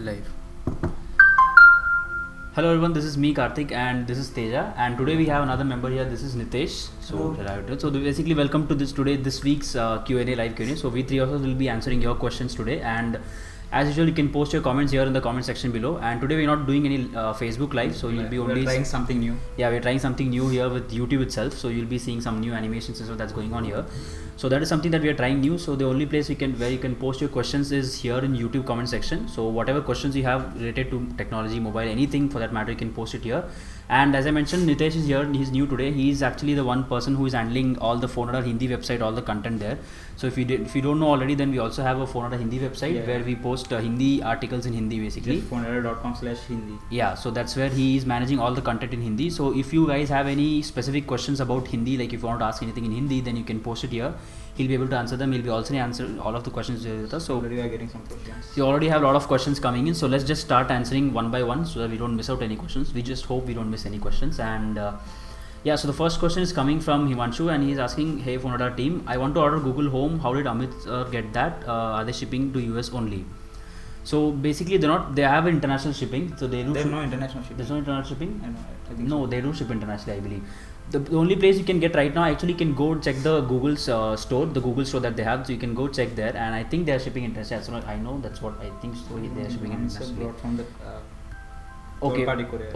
Live. Hello everyone, this is me Karthik and this is Teja, and today we have another member here. This is Nitesh. Basically welcome to this week's Q&A live Q&A. So we three of us will be answering your questions today, and as usual you can post your comments here in the comment section below. And today we're not doing any Facebook live, so you'll be only trying something new. Yeah, we're trying something new here with YouTube itself, so you'll be seeing some new animations and so that's going on here. So that is something that we are trying new. So the only place where you can post your questions is here in YouTube comment section. So whatever questions you have related to technology, mobile, anything for that matter, you can post it here. And as I mentioned, Nitesh is here. He's new today. He's actually the one person who is handling all the PhoneRadar Hindi website, all the content there. So if you don't know already, then we also have a PhoneRadar Hindi website where we post Hindi articles in Hindi basically. PhoneRadar.com/Hindi. Yeah, so that's where he is managing all the content in Hindi. So if you guys have any specific questions about Hindi, like if you want to ask anything in Hindi, then you can post it here. He'll be able to answer them. He'll be also answering all of the questions with us. So already we are getting some questions. You already have a lot of questions coming in. So let's just start answering one by one so that we don't miss out any questions. We just hope we don't miss any questions. And yeah, so the first question is coming from Himanshu, and he's asking, hey PhoneRadar team, I want to order Google Home. How did Amit get that? Are they shipping to US only? So basically they have international shipping. So there's no international shipping. There's no international shipping? I think no, they do ship internationally, I believe. The only place you can get right now, actually you can go check the Google's store, the Google store that they have, so you can go check there, and I think they are shipping internationally. That's what I know, that's what I think, so they are shipping internationally. From the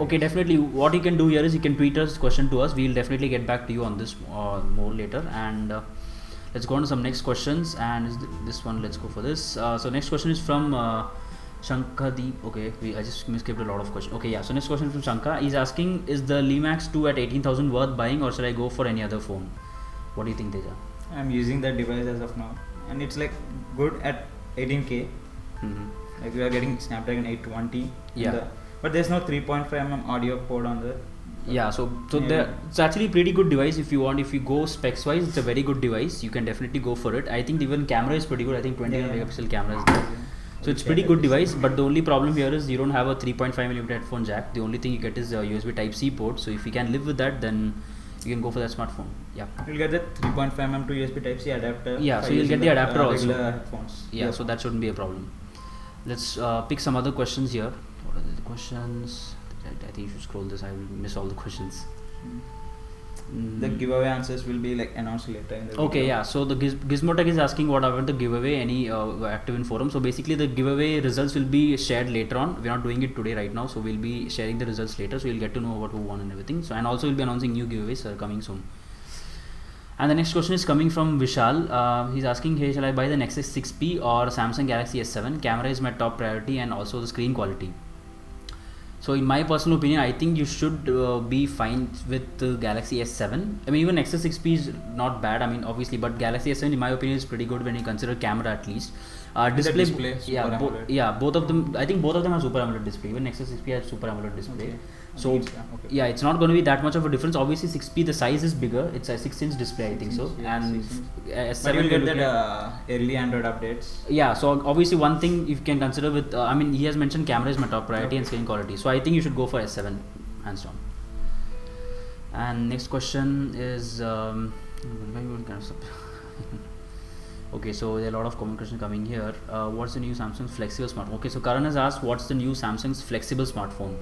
Okay, definitely what you can do here is you can tweet us question to us. We'll definitely get back to you on this more later. And let's go on to some next questions, and this one, let's go for this. So next question is from Shankadeep. Okay, I just skipped a lot of questions. Okay, yeah, so next question from Shanka. He's asking, is the Limax 2 at 18,000 worth buying, or should I go for any other phone? What do you think, Teja? I'm using that device as of now, and it's like good at 18K. Like we are getting Snapdragon 820. Yeah. But there's no 3.5mm audio port on the. Yeah, so it's actually a pretty good device if you want. If you go specs wise, it's a very good device. You can definitely go for it. I think even camera is pretty good. I think 21 megapixel camera is there. So it's pretty good device, but the only problem here is you don't have a 3.5mm headphone jack. The only thing you get is a USB Type-C port. So if you can live with that, then you can go for that smartphone. Yeah. You'll get the 3.5mm to USB Type-C adapter. Yeah, so you'll get the adapter also. Headphones. Yeah, so that shouldn't be a problem. Let's pick some other questions here. What are the questions? I think you should scroll this. I will miss all the questions. The giveaway answers will be like announced later in the video. Okay, yeah. So the Gizmotech is asking what about the giveaway, any active in forum. So basically the giveaway results will be shared later on. We're not doing it today right now, so we'll be sharing the results later, so you'll get to know about who won and everything. So, and also we'll be announcing new giveaways coming soon. And the next question is coming from Vishal. He's asking, hey, shall I buy the Nexus 6P or Samsung Galaxy S7? Camera is my top priority, and also the screen quality. So in my personal opinion, I think you should be fine with the Galaxy S7. I mean, even Nexus 6P is not bad, I mean, obviously, but Galaxy S7 in my opinion is pretty good when you consider camera at least. Display, both of them, I think both of them have Super AMOLED display. Even Nexus 6P has Super AMOLED display. Okay. So yeah, it's not going to be that much of a difference. Obviously 6P, the size is bigger. It's a 6-inch display, I think so. And S7, but you'll get that early Android updates. Yeah, so obviously one thing you can consider with, I mean, he has mentioned camera is my top priority and screen quality. So I think you should go for S7, hands down. And next question is, okay, so there are a lot of comment questions coming here. What's the new Samsung's flexible smartphone? Okay, so Karan has asked, what's the new Samsung's flexible smartphone?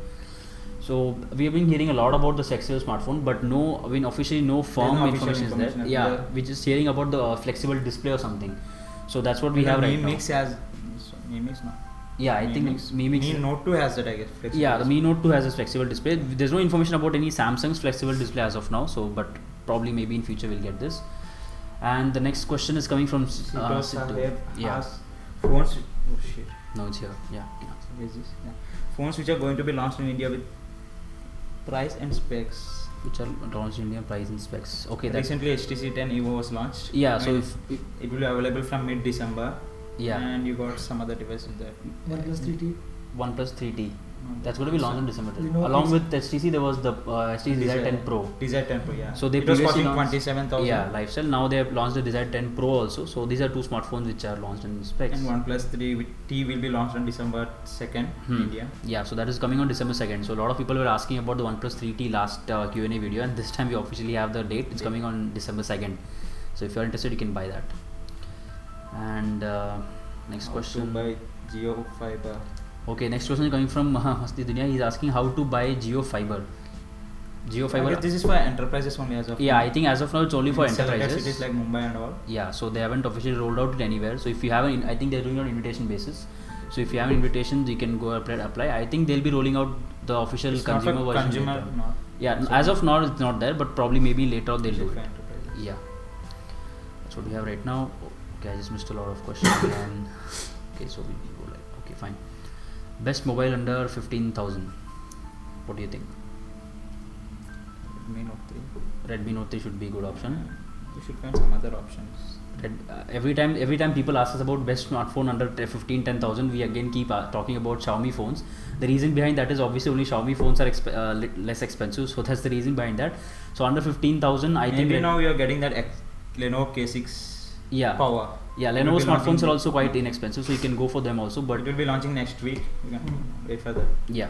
So we have been hearing a lot about the flexible smartphone, but no, I mean, officially no firm information is there. Yeah, we're just hearing about the flexible display or something. So that's what we have right now. Mi Mix no? Yeah, I think Mi Mix. Mi Note 2 has that, I guess. Yeah, the Mi Note 2 has a flexible display. There's no information about any Samsung's flexible display as of now. So, but probably maybe in future we'll get this. And the next question is coming from yeah. Phones. Oh shit. No, it's here. Yeah. What is this? Yeah. Phones which are going to be launched in India with price and specs. Which are launched in India, price and specs. Okay. Recently, HTC 10 Evo was launched. Yeah. So it will be available from mid-December. Yeah. And you got some other devices there. OnePlus 3T. OnePlus 3T. That's going to be launched in December. Along with HTC, there was the HTC Desire 10 Pro. Desire 10 Pro, yeah. So they it was costing 27,000. Yeah, lifestyle. Now they have launched the Desire 10 Pro also. So these are two smartphones which are launched in specs. And OnePlus 3T will be launched on December 2nd in India. Yeah, so that is coming on December 2nd. So a lot of people were asking about the OnePlus 3T last Q&A video, and this time we officially have the date. It's coming on December 2nd. So if you're interested, you can buy that. And next question. By Geo Fiber. Okay, next question is coming from Masti Dunya. He's asking how to buy Geo Fiber. Geo I Fiber. guess this is for enterprises only as of Yeah, now. I think as of now it's only for In selected enterprises. cities like Mumbai and all. Yeah, so they haven't officially rolled out it anywhere. So if you have an, I think they're doing it on invitation basis. So if you have an invitation, you can go apply. I think they'll be rolling out the official It's consumer not for version. consumer, later. no. Yeah, So as of now it's not there, but probably maybe later on they'll it's do for it. enterprises. Yeah, that's what we have right now. Okay, I just missed a lot of questions. And okay, so we go like, okay, fine. Best mobile under 15,000. What do you think? Redmi Note 3. Redmi Note 3 should be a good option. You should find some other options. Every time people ask us about best smartphone under 10,000, we again keep talking about Xiaomi phones. The reason behind that is obviously only Xiaomi phones are less expensive, so that's the reason behind that. So under 15,000, I think maybe now you are getting that Lenovo K6 power. Yeah, It will Lenovo be smartphones launching- are also quite inexpensive, so you can go for them also. But it will be launching next week. You can wait for that. yeah.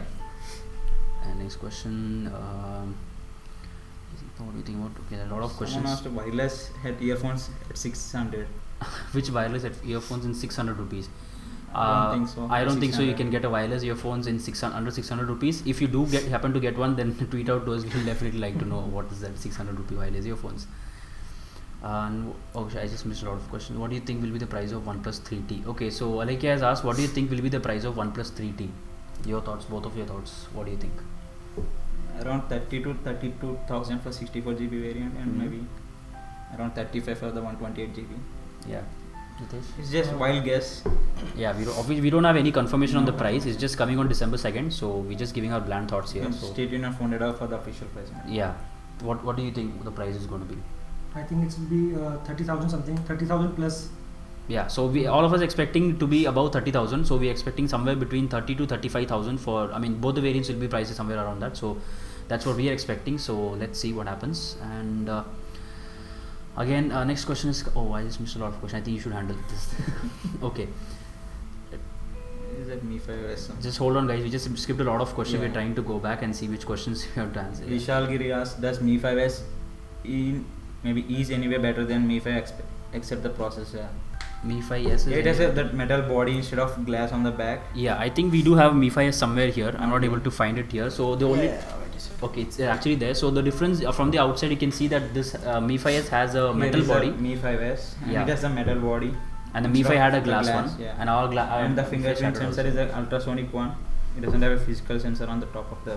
And next question. What do you think about? Okay, a lot of questions. Someone asked wireless head earphones at 600. Which wireless earphones in 600 rupees? I don't think so. I don't think so. You 600. can get a wireless earphones in under 600 rupees. If you do happen to get one, then tweet out to us. We'll definitely like to know what is that 600 rupee wireless earphones. And I just missed a lot of questions. What do you think will be the price of OnePlus 3T? Okay, so Alekya has asked, what do you think will be the price of OnePlus 3T? Your thoughts, both of your thoughts. What do you think? Around 30 to 32,000 for 64 GB variant and maybe around 35 for the 128 GB. Yeah. Ritesh? It's just wild guess. Yeah, we don't have any confirmation on the price. It's just coming on December 2nd, so we're just giving our bland thoughts here. So Stay tuned on PhoneRadar for the official price. yeah, what do you think the price is going to be? I think it will be 30,000 something, 30,000 plus. Yeah, so we all of us expecting to be above 30,000. So we're expecting somewhere between 30 to 35,000 for. I mean, both the variants will be priced somewhere around that. So that's what we are expecting. So let's see what happens. And again, next question is. Oh, I just missed a lot of questions. I think you should handle this. Okay, Is that Mi 5S? just hold on, guys. We just skipped a lot of questions. Yeah. We're trying to go back and see which questions we have to answer. Vishal Giri asked, does Mi 5S maybe is anyway better than Mi 5 except the processor? Mi 5S is. It has that metal body instead of glass on the back. Yeah, I think we do have Mi 5S somewhere here. I'm not able to find it here. So the only. Okay, it's actually there. So the difference from the outside, you can see that this Mi 5S has a metal body, Mi 5S, and Yeah. it has a metal body. and the Mi 5 had a The glass one, yeah. and our and the fingerprint sensor is an ultrasonic one. It doesn't have a physical sensor on the top of the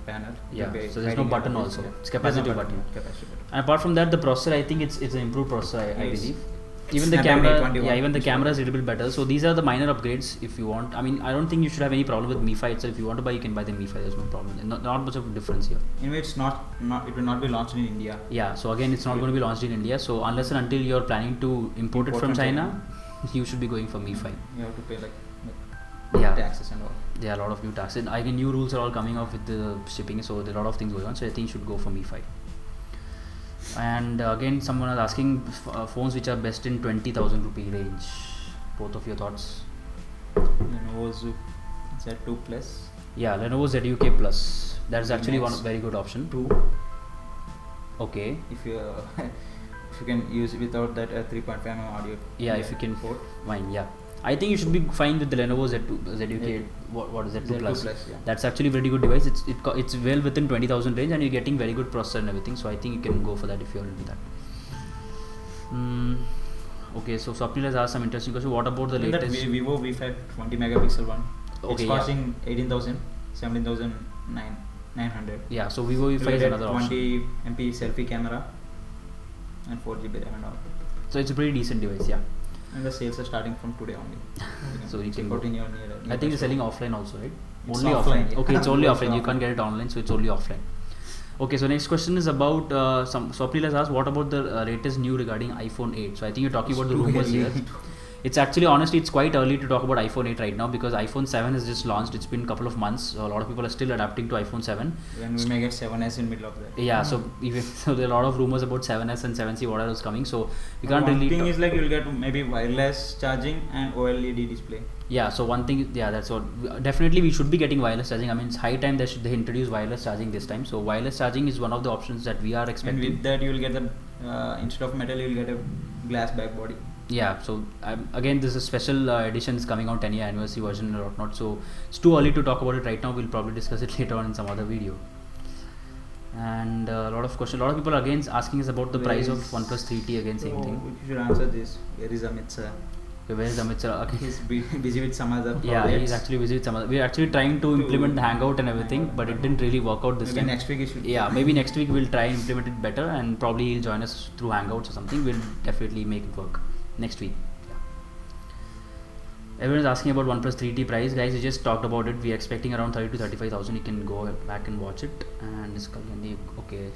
panel. Yeah, You'll be so there's no hiding button it. also. Yeah. It's There's no capacitive button. Capacitive button. And apart from that, the processor, I think it's an improved processor. I Yes. believe. Even the Snapdragon camera, 821 yeah, even the is camera is a little bit better. So these are the minor upgrades if you want. I mean, I don't think you should have any problem with Mi 5 itself. If you want to buy, you can buy the Mi 5. There's no problem. Not much of a difference here. Anyway, it's not. It will not be launched in India. Yeah. So again, it's not going to be launched in India. So unless and until you're planning to import it from China, you should be going for Mi 5. You have to pay like Yeah. taxes and all. There are a lot of new taxes. I think new rules are all coming up with the shipping, so there are a lot of things going on. So I think you should go for Mi 5. And again, someone is asking phones which are best in 20,000 rupee range. Both of your thoughts? Lenovo Zoom Z2 Plus. Yeah, Lenovo ZUK Plus. That's actually one Nice. very good option. 2. Okay. If you if you can use it without that 3.5 mm audio. Yeah, if you can port. fine. Yeah, I think you should be fine with the Lenovo ZUK. What is Z2 Plus? Yeah. That's actually a very good device. It's well within 20,000 range, and you're getting very good processor and everything. So I think you can go for that if you're into that. Okay, so Swapnil has asked some interesting question. What about the That latest? Vivo V5 20 megapixel one. Okay, It's yeah. costing 18,000, 17,900. Yeah, so Vivo You V5 will is get another option. 20 MP selfie camera and 4 GB RAM and all. So it's a pretty decent device, yeah. And the sales are starting from today only. So you check can out go. in your near. I think they're selling offline also, right? It's Only offline, offline. yeah. Okay, it's only It's offline. You offline. can't get it online, so it's only offline. Okay, so next question is about Swapnil has asked, what about the latest news regarding iPhone 8? So I think you're talking about the rumors here. It's actually, honestly, it's quite early to talk about iPhone 8 right now because iPhone 7 has just launched. It's been a couple of months. A lot of people are still adapting to iPhone 7. When we may get 7S in middle of that. Yeah, so there are a lot of rumors about 7S and 7C, what else coming. So we can't One really. thing is like you'll get maybe wireless charging and OLED display. Yeah, so one thing, yeah, that's what. Definitely, we should be getting wireless charging. I mean, it's high time they introduce wireless charging this time. So wireless charging is one of the options that we are And expecting. with that you'll get the instead of metal you'll get a glass back body. Yeah, so again, this is a special edition is coming on 10-year anniversary version or whatnot. So it's too early to talk about it right now. We'll probably discuss it later on in some other video. And a lot of people are again asking us about the price of OnePlus 3T. Again, same thing. You should answer this. Where is Amit sir? Okay, where is Amit sir? Okay. He's busy with some other projects. Yeah, he's actually busy with some other. We're actually trying to implement the Hangout and everything, but it didn't really work out this Maybe time. next week he should. Yeah, maybe next week we'll try and implement it better, and probably he'll join us through Hangouts or something. We'll definitely make it work next week. Everyone's asking about OnePlus 3T price, guys. We just talked about it. We're expecting around 30 to 35,000. You can go back and watch it. And Skullcandy, okay,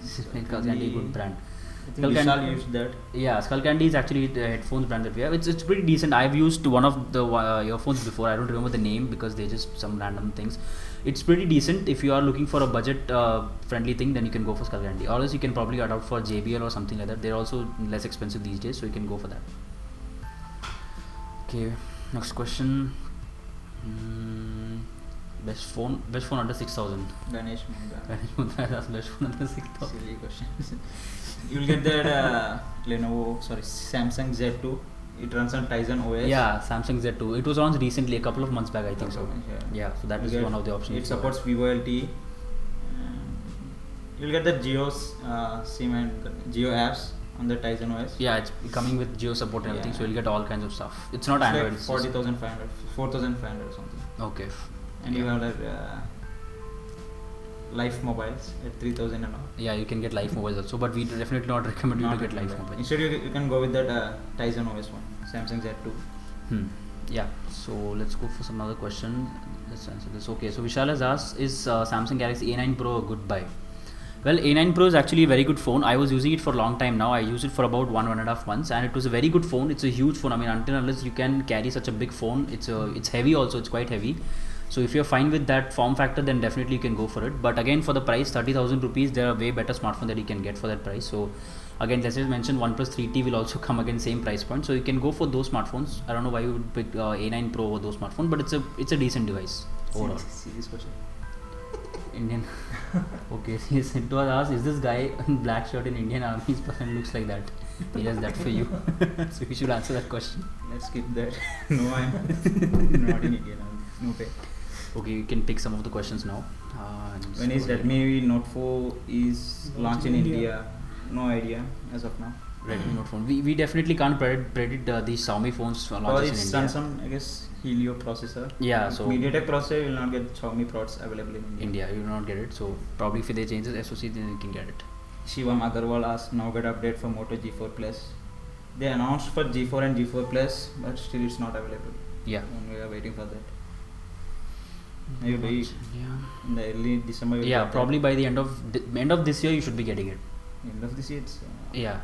Skullcandy, good brand. I think Vishal used that. Yeah, Skullcandy is actually the headphones brand that we have. It's pretty decent. I've used one of the earphones before. I don't remember the name because they're just some random things. It's pretty decent. If you are looking for a budget friendly thing, then you can go for Skullcandy. Or else you can probably adopt for JBL or something like that. They're also less expensive these days, so you can go for that. Okay. Next question. Best phone under 6,000. Ganesh Mundra. That's best phone under 6,000. Silly question. You'll get that Samsung Z2. It runs on Tizen OS. Yeah, Samsung Z2. It was launched recently, a couple of months back, I think so. Yeah, so that is one of the options. It supports Vivo LTE. You'll get the Geo SIM and Geo apps on the Tizen OS. Yeah, it's coming with Geo support and everything, so you'll get all kinds of stuff. It's not it's Android. Like 40,500, 4,500 or something. Okay. And you have like Life mobiles at 3,000 and all. Yeah, you can get Life mobiles also, but we definitely not recommend you to get Life mobiles. Instead, you can go with that Tizen OS one, Samsung Z2. Yeah, so let's go for some other question. Let's answer this. Okay, so Vishal has asked, is Samsung Galaxy A9 Pro a good buy? Well, A9 Pro is actually a very good phone. I was using it for a long time now. I used it for about 1.5 months, and it was a very good phone. It's a huge phone. I mean, unless you can carry such a big phone, it's heavy also. It's quite heavy. So if you're fine with that form factor, then definitely you can go for it. But again, for the price, 30,000 rupees, there are way better smartphones that you can get for that price. So again, let's just mention OnePlus 3T will also come again same price point. So you can go for those smartphones. I don't know why you would pick A9 Pro over those smartphones, but it's a decent device overall. Serious question. Indian. Okay, he said to us, is this guy in black shirt in Indian Army's person looks like that? Yes, that for you. So we should answer that question. Let's skip that. No, I'm not in Indian Army. No pay. Okay, you can pick some of the questions now. When is Redmi Note 4 is launched in India? No idea as of now. Redmi Note phone. We definitely can't predict these Xiaomi phones launches in India. It's Samsung, I guess, Helio processor. Yeah, so MediaTek processor will not get Xiaomi products available in India. You will not get it. So probably if they change the SoC, then you can get it. Shivam Agarwal asked Nougat update for Moto G4 Plus. They announced for G4 and G4 Plus, but still it's not available. Yeah. And we are waiting for that. Maybe in the early December. Yeah, probably by the end of this year you should be getting it. End of this year, it's yeah.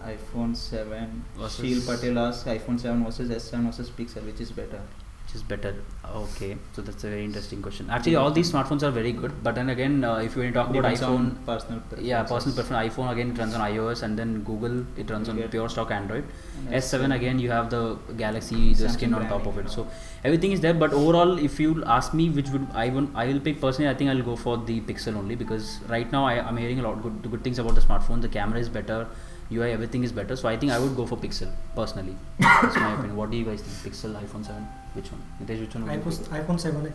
iPhone 7 versus Sheel Patel asks iPhone 7 versus S7 versus Pixel, which is better? Which is better? Okay, so that's a very interesting question. Actually, all these smartphones are very good, but then again, if you want to talk about iPhone, personal preference. Yeah, personal preference. iPhone again, it runs on iOS, and then Google, it runs on pure stock Android. S7 again, you have the Galaxy, the skin on top of it. So everything is there. But overall, if you ask me which would I will pick personally, I think I'll go for the Pixel only, because right now I'm hearing a lot good things about the smartphone. The camera is better, UI, everything is better. So I think I would go for Pixel personally. That's my opinion. What do you guys think? Pixel, iPhone 7, which one? Nitesh, which one? iPhone 7.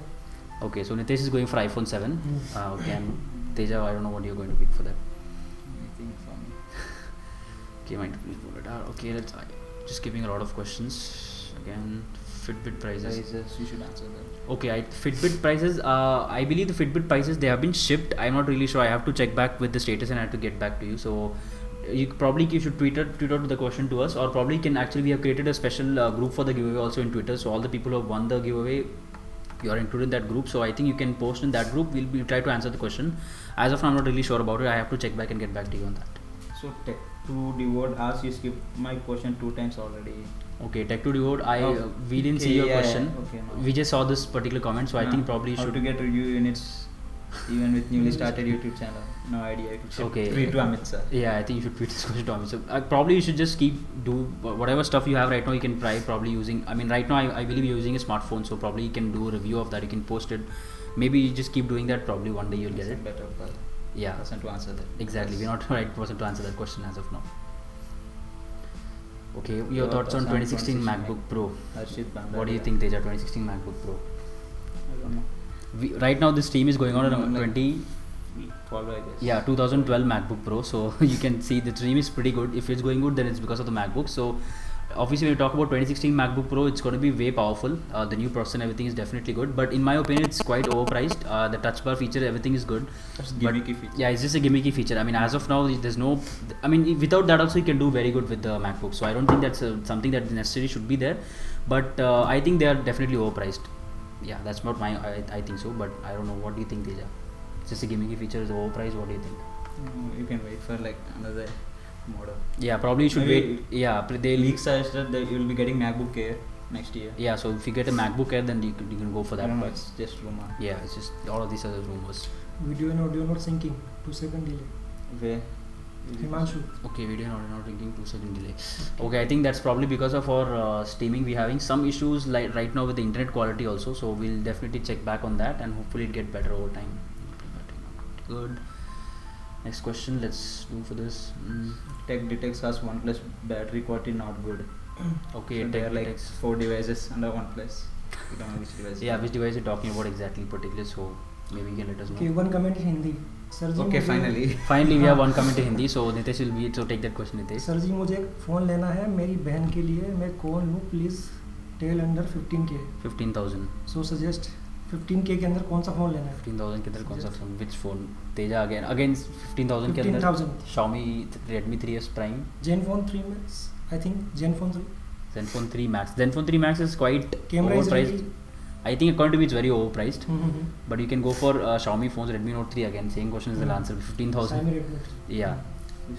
Okay, so Nitesh is going for iPhone 7. Okay, and Teja, I don't know what you're going to pick for that. Anything for me. Okay, mind please PhoneRadar. Okay, let's just giving a lot of questions again. Fitbit prices. You should answer that. Okay, Fitbit prices. I believe the Fitbit prices, they have been shipped. I'm not really sure. I have to check back with the status and I have to get back to you. So you should tweet out the question to us, or probably we have created a special group for the giveaway also in Twitter. So all the people who have won the giveaway, you are included in that group. So I think you can post in that group. We'll try to answer the question. As of now, I'm not really sure about it. I have to check back and get back to you on that. So Tech to Devote asks, you skipped my question 2 times already. Okay, Tech to Devote, we didn't see your question. Okay, no. We just saw this particular comment, so I think probably you how should. to get review units even with newly started YouTube channel. No idea. You should tweet to Amit sir. Yeah, I think you should tweet this question to Amit sir. Probably you should just do whatever stuff you have right now. You can try probably using. I mean, right now I believe you're using a smartphone, so probably you can do a review of that. You can post it. Maybe you just keep doing that. Probably one day you'll get it. Better person to answer that. Exactly, we're not the right person to answer that question as of now. Okay, your thoughts on 2016 MacBook Pro? Harshit Bandar, What do you think, Teja? 2016 MacBook Pro. I don't know. Right now, this stream is going on around Like 12, I guess. yeah, 2012 MacBook Pro. So you can see the stream is pretty good. If it's going good, then it's because of the MacBook. So obviously, when you talk about 2016 MacBook Pro, it's going to be way powerful. The new processor and everything is definitely good. But in my opinion, it's quite overpriced. The touch bar feature, everything is good. That's But gimmicky feature. yeah, it's just a gimmicky feature. I mean, as of now, there's no. I mean, without that also, you can do very good with the MacBook. So I don't think that's something that necessarily should be there. But I think they are definitely overpriced. Yeah, that's not my. I think so. But I don't know. What do you think, Teja? It's just a gimmicky feature. Is overpriced. What do you think? You can wait for like another model. Yeah, probably you should Maybe wait. Yeah, they Leaks suggested that you will be getting MacBook Air next year. Yeah, so if you get a MacBook Air, then you can go for I that. don't know, But it's just rumor. yeah, it's just all of these other rumors. Video and audio not syncing. 2-second delay. Where? Himanshu. Okay, video not drinking 2-second delay. Okay, I think that's probably because of our streaming. We're having some issues like right now with the internet quality also. So we'll definitely check back on that and hopefully it get better over time. Good. Next question. Let's do for this. Tech detects us OnePlus battery quality not good. Okay, So there are like detects. 4 devices under OnePlus. You don't know which device. Yeah, which device you're talking about exactly, particularly. So maybe you can let us know. Okay, one comment in Hindi. Sir ji Okay, मुझे- finally. Finally, we have one comment in Hindi. So Nitesh will be. So take that question, Nitesh. Sir ji मुझे एक phone लेना है मेरी बहन के लिए मैं कौन लूँ please tell under 15K 15,000. So suggest 15K के अंदर कौन सा फ़ोन लेना है 15,000 के अंदर कौन सा phone? Which phone? Teja again 15,000 के अंदर 15,000 Xiaomi Redmi 3s Prime, Zenfone 3 Max I think Zenfone 3 Zenfone 3 Max. Zenfone 3 Max is quite Camera is overpriced. really- I think according to me it's very overpriced. Mm-hmm. But you can go for Xiaomi phones, Redmi Note 3 again. Same question is the answer. 15,000. Xiaomi Redmi 3. Yeah.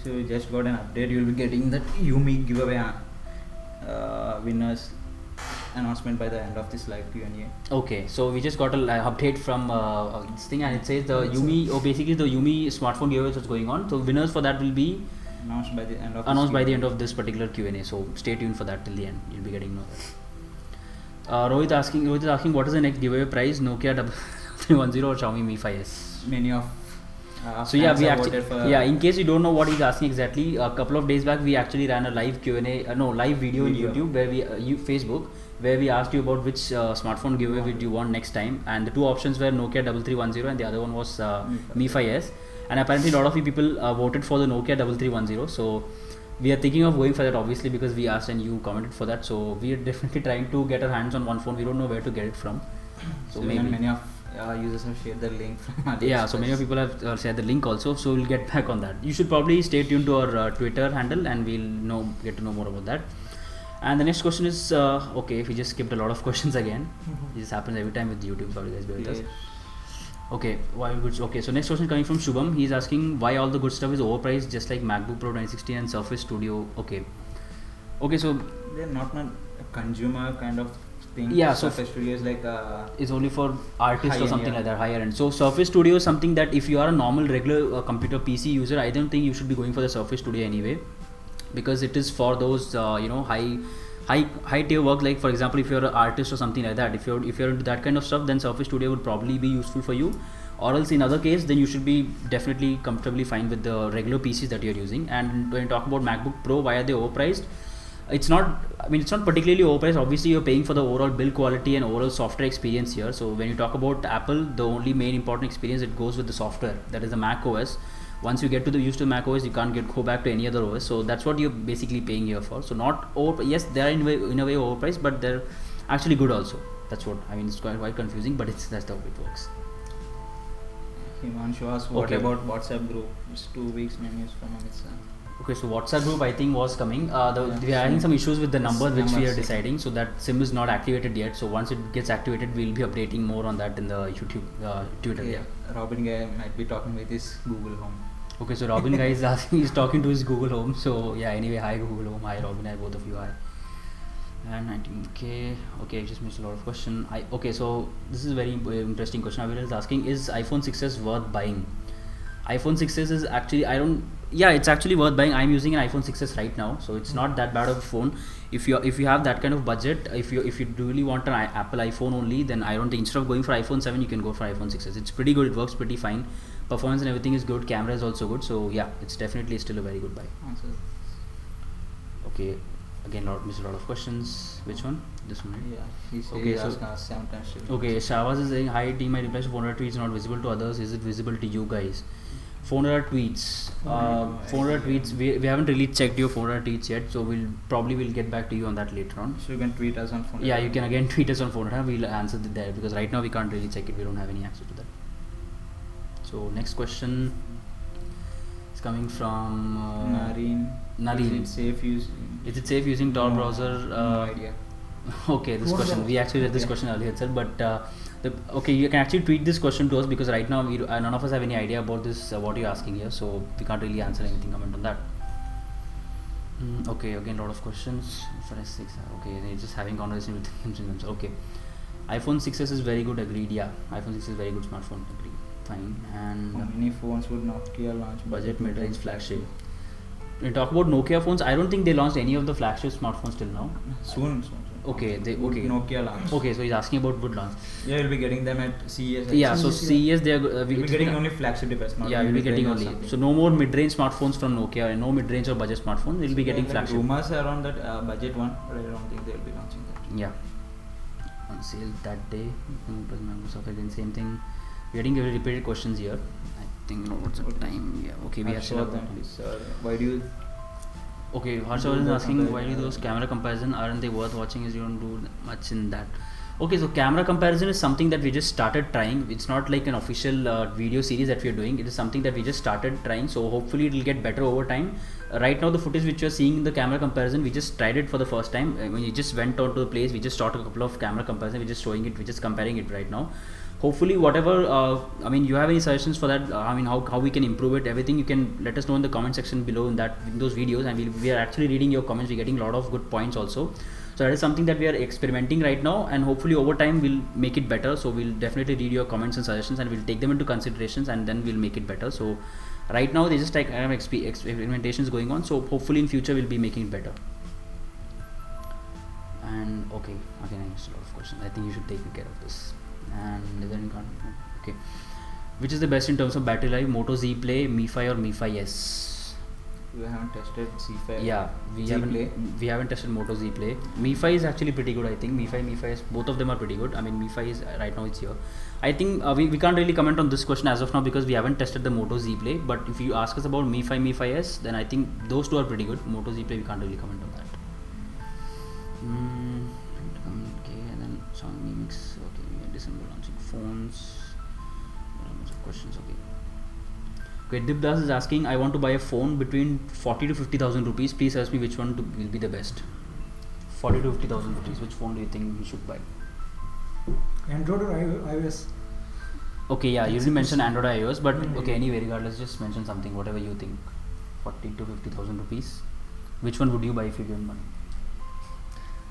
So you just got an update. You'll be getting that Yumi giveaway winners announcement by the end of this live Q&A. Okay, so we just got a update from this thing, and it says the Yumi, or basically the Yumi smartphone giveaway is going on. So winners for that will be Announced by the end of announced this by the Q&A. end of this particular Q&A. So stay tuned for that till the end. You'll be getting know that. Rohit is asking what is the next giveaway prize? Nokia 310 or Xiaomi Mi 5s. Many of So yeah, fans we have actually, voted for yeah, in case you don't know what he's asking exactly, a couple of days back we actually ran a live Q&A, live video in YouTube where we Facebook, where we asked you about which smartphone giveaway would you want next time, and the two options were Nokia 3310 and the other one was Mi 5s, and apparently a lot of you people voted for the Nokia 3310. So we are thinking of going for that, obviously, because we asked and you commented for that. So we are definitely trying to get our hands on one phone. We don't know where to get it from. So maybe many of users have shared the link from our yeah, so many of people have shared the link also, so we'll get back on that. You should probably stay tuned to our Twitter handle and we'll get to know more about that. And the next question is okay, we just skipped a lot of questions again. This happens every time with YouTube, sorry guys, bear with us. Okay, why good? Okay, so next question coming from Shubham. He's asking why all the good stuff is overpriced, just like MacBook Pro 2016 and Surface Studio. Okay, so they're not a consumer kind of thing. Yeah, so Surface Studio is like it's only for artists or High-end, something yeah. like that, higher end. So Surface Studio is something that if you are a normal regular computer PC user, I don't think you should be going for the Surface Studio anyway, because it is for those high tier work. Like for example, if you're an artist or something like that, if you're into that kind of stuff, then Surface Studio would probably be useful for you. Or else in other case, then you should be definitely comfortably fine with the regular PCs that you're using. And when you talk about MacBook Pro, why are they overpriced? It's not particularly overpriced. Obviously you're paying for the overall build quality and overall software experience here. So when you talk about Apple, the only main important experience, it goes with the software, that is the Mac OS. Once you get to the used to Mac OS, you can't go back to any other OS. So that's what you're basically paying here for. So not over, yes, they are in a way overpriced, but they're actually good also. That's what it's quite confusing, but that's the way it works. Himanshu asked what Okay. about WhatsApp group? It's 2 weeks news from Amit. Okay, so WhatsApp group I think was coming. We are having some issues with the number which we are deciding, so that SIM is not activated yet. So once it gets activated, we'll be updating more on that in the YouTube, Twitter. Okay, Robin guy might be talking with his Google Home. Okay, so Robin guy is asking, he's talking to his Google Home. So yeah, anyway, hi Google Home, hi Robin, hi both of you, hi. And 19K. Okay, I just missed a lot of question. Okay, so this is a very interesting question. Aviraj is asking, is iPhone 6s worth buying? iPhone 6s is actually, it's actually worth buying. I'm using an iPhone 6s right now, so it's not that bad of a phone. If you have that kind of budget, if you really want an Apple iPhone only, then I don't think, instead of going for iPhone 7, you can go for iPhone 6s. It's pretty good, it works pretty fine. Performance and everything is good, camera is also good, so yeah, it's definitely still a very good buy. Answer. Okay, Again, missed a lot of questions. Which one? This one, right? Yeah, he's Okay, so- asking us 7 times. Okay, Shavaz is saying, hi team, my replies to PhoneRadar tweets not visible to others. Is it visible to you guys? PhoneRadar tweets. PhoneRadar tweets. We haven't really checked your PhoneRadar tweets yet, so we'll get back to you on that later on. So you can tweet us on phone. Yeah, you can again tweet us on PhoneRadar. We'll answer it there because right now we can't really check it. We don't have any access to that. So next question is coming from Nareen. Is it safe using? Is it safe using Tor browser? No idea. Okay, this What question else? we actually read this Okay. question earlier itself, but okay, you can actually tweet this question to us because right now none of us have any idea about this what you're asking here, so we can't really answer anything comment on that. Okay, again, a lot of questions for S6. Okay, they're just having conversation with themselves. Okay, iPhone 6s is very good. Agreed. Yeah, iPhone 6 is very good smartphone. Agreed. Fine. And How many phones would Nokia launch? budget mid-range flagship. When we talk about Nokia phones, I don't think they launched any of the flagship smartphones till now. Soon. Okay, Would Nokia launch. Okay, so he's asking about would launch. Yeah, we'll be getting them at CES. Yeah, so CES, CES they are We'll be getting only flagship device. Not yeah, we'll be getting mid-range or only. something. So no more mid-range smartphones from Nokia and no mid-range or budget smartphones. We'll be getting Like flagship. rumors around that budget one, but I don't think they'll be launching that. Yeah. On sale that day. Microsoft again same thing. We're getting very repeated questions here. I think what's the time? Yeah. Okay, we Saw actually. them, please. Why do you? Okay, Harshav is asking why do those camera comparison aren't they worth watching as you don't do much in that. Okay, so camera comparison is something that we just started trying. It's not like an official video series that we are doing. It is something that we just started trying. So hopefully it will get better over time. Right now the footage which you are seeing in the camera comparison, we just tried it for the first time. When we just went out to the place, we just shot a couple of camera comparison. We're just showing it. We're just comparing it right now. Hopefully whatever I mean, you have any suggestions for that, I mean how we can improve it, everything you can let us know in the comment section below in those videos, and we are actually reading your comments. We're getting a lot of good points also, so that is something that we are experimenting right now, and hopefully over time we'll make it better. So we'll definitely read your comments and suggestions and we'll take them into considerations and then we'll make it better. So right now they just like experimentations going on, so hopefully in future we'll be making it better. And okay, again I missed a lot of questions. I think you should take care of this. And then okay, which is the best in terms of battery life, Moto Z Play, Mi-Fi or Mi-Fi S? We haven't tested C5. Yeah, we haven't tested Moto Z Play. Mi-Fi is actually pretty good. I think Mi-Fi S, both of them are pretty good. I mean Mi-Fi is right now it's here. I think we can't really comment on this question as of now because we haven't tested the Moto Z Play, but if you ask us about Mi-Fi S, then I think those two are pretty good. Moto Z Play we can't really comment on that. Okay, and then Xiaomi Mix. Okay, December launching phones. Bunch of questions. Okay, Dibdas is asking, I want to buy a phone between 40 to 50,000 rupees. Please ask me which one will be the best. 40 to 50,000 rupees. Which phone do you think we should buy? Android or iOS? Okay, yeah, you didn't mention Android or iOS, but okay, anyway, regardless, just mention something, whatever you think. 40 to 50,000 rupees. Which one would you buy if you given money?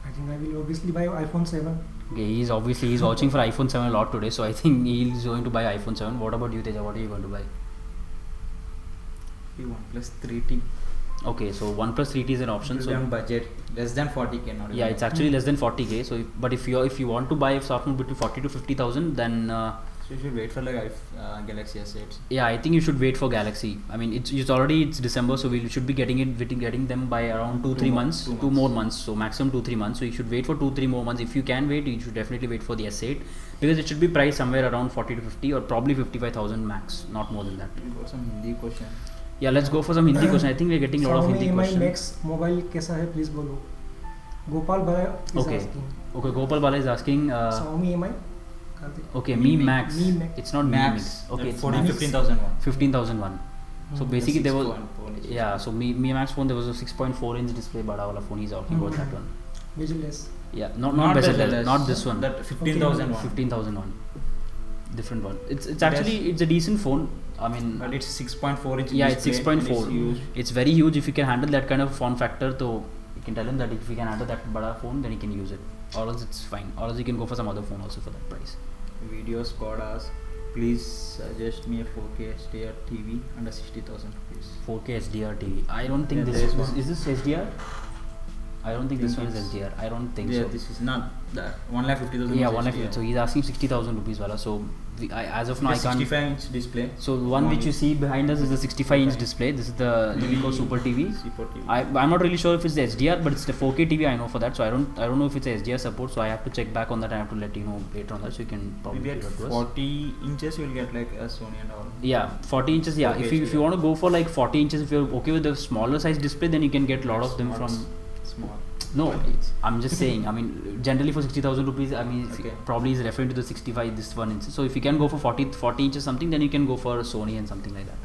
I think I will obviously buy iPhone 7. Okay, he's watching for iPhone 7 a lot today, so I think he's going to buy iPhone 7. What about you, Teja? What are you going to buy? OnePlus 3T. Okay, so OnePlus 3T is an option. So on budget less than 40k. Not yeah, even. it's actually less than 40k. So but if you want to buy a smartphone between 40 to 50,000, then so you should wait for like Galaxy S8. yeah, I think you should wait for Galaxy. I mean, it's December, so we should be getting them by around 2-3 months, 2 more months. So maximum 2-3 months. So you should wait for 2-3 more months. If you can wait, you should definitely wait for the S8 because it should be priced somewhere around 40 to 50 or probably 55,000 max, not more than that. We got some Hindi question. Yeah, let's go for some Hindi question. I think we're getting a lot of Hindi questions. Max mobile कैसा है please बोलो. Gopal Bala is Okay. asking. Okay, Gopal Bala is asking. Xiaomi Mi. Okay, Mi Mi Max. Mi Max. It's not Mi Mix. Okay, it's 15,000 15,001. So basically there was 6.4 yeah. So Mi Max phone there was a 6.4 inch display bada wala phone. He's talking about that one. Bezel-less. Yeah, not bezel-less, not this one. That 15,001. 15,001. Different one. It's actually it's a decent phone. I mean, But it's 6.4 inch. yeah, it's display and 6.4. huge. It's very huge. If you can handle that kind of form factor, so you can tell him that if you can handle that bada phone, then he can use it. Or else it's fine. Or else you can go for some other phone also for that price. Video squad asks, please suggest me a 4K HDR TV under 60,000 rupees. 4K HDR TV. I don't think Yeah, this there is is one. this HDR. I don't think this Think one is it's- SDR. I don't think Yeah, so. this is not that. 1,50,000. Yeah, 150. So he's asking 60,000 rupees wala. So as of now I can't. 65-inch display. So the one which you see behind us is the 65-inch display. This is the Livico Super TV. Super TV. I'm not really sure if it's the SDR, but it's the 4K TV. I know for that. So I don't know if it's a SDR support. So I have to check back on that. I have to let you know later on that. So you can probably Maybe at give it to us. 40 inches you'll get like a Sony and all. Yeah, 40 inches. Yeah, Okay, if you want to go for like 40 inches, if you're okay with the smaller size display, then you can get a lot of them Small. from. Small. No, 40 inch. I'm just saying. I mean, generally for 60,000 rupees, I mean, Okay. probably is referring to the 65 this one inches. So if you can go for 40 inches something, then you can go for Sony and something like that.